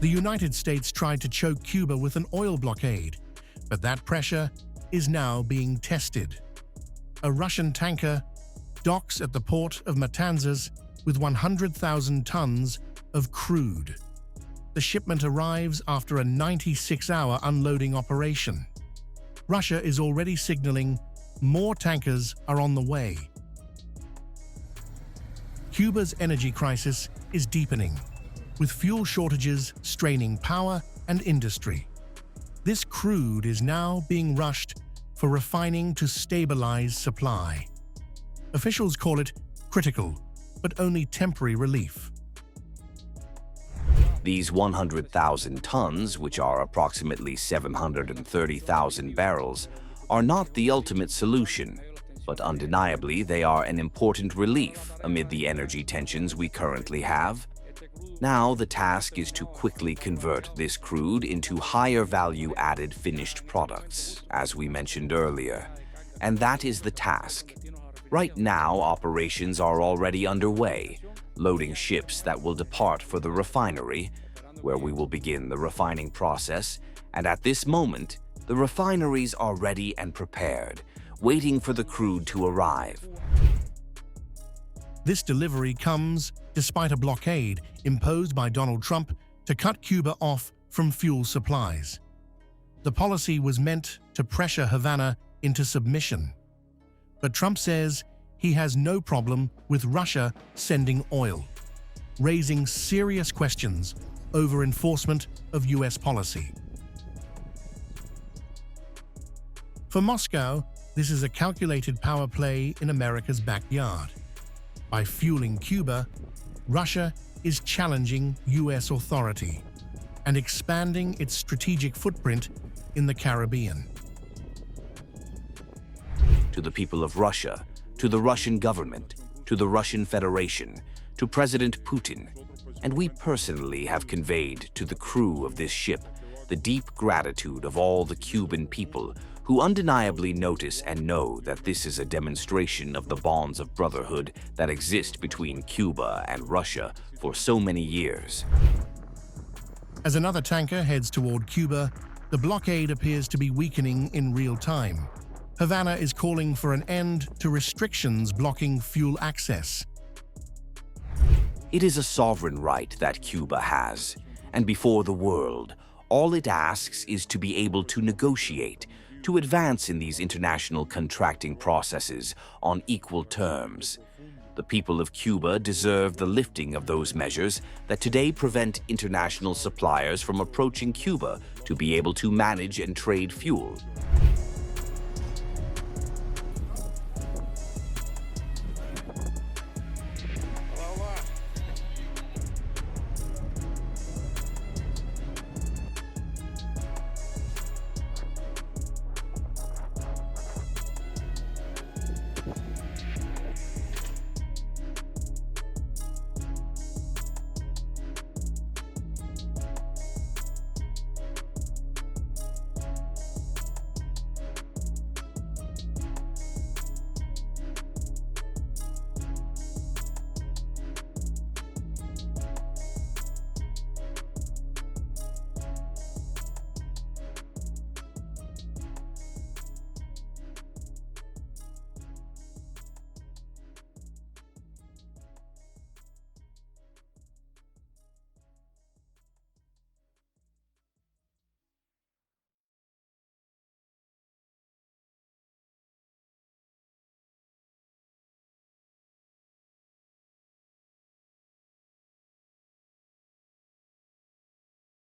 The United States tried to choke Cuba with an oil blockade, but that pressure is now being tested. A Russian tanker docks at the Port of Matanzas with 100,000 tons of crude. The shipment arrives after a 96-hour unloading operation. Russia is already signaling more tankers are on the way. Cuba's energy crisis is deepening, with fuel shortages straining power and industry. This crude is now being rushed for refining to stabilize supply. Officials call it critical, but only temporary relief. These 100,000 tons, which are approximately 730,000 barrels, are not the ultimate solution, but undeniably they are an important relief amid the energy tensions we currently have. Now the task is to quickly convert this crude into higher value-added finished products, as we mentioned earlier. And that is the task. Right now, operations are already underway, loading ships that will depart for the refinery, where we will begin the refining process, and at this moment, the refineries are ready and prepared, waiting for the crude to arrive. This delivery comes despite a blockade imposed by Donald Trump to cut Cuba off from fuel supplies. The policy was meant to pressure Havana into submission. But Trump says he has no problem with Russia sending oil, raising serious questions over enforcement of US policy. For Moscow, this is a calculated power play in America's backyard. By fueling Cuba, Russia is challenging US authority and expanding its strategic footprint in the Caribbean. To the people of Russia, to the Russian government, to the Russian Federation, to President Putin, and we personally have conveyed to the crew of this ship the deep gratitude of all the Cuban people who undeniably notice and know that this is a demonstration of the bonds of brotherhood that exist between Cuba and Russia for so many years. As another tanker heads toward Cuba, the blockade appears to be weakening in real time. Havana is calling for an end to restrictions blocking fuel access. It is a sovereign right that Cuba has, and before the world, all it asks is to be able to negotiate, to advance in these international contracting processes on equal terms. The people of Cuba deserve the lifting of those measures that today prevent international suppliers from approaching Cuba to be able to manage and trade fuel.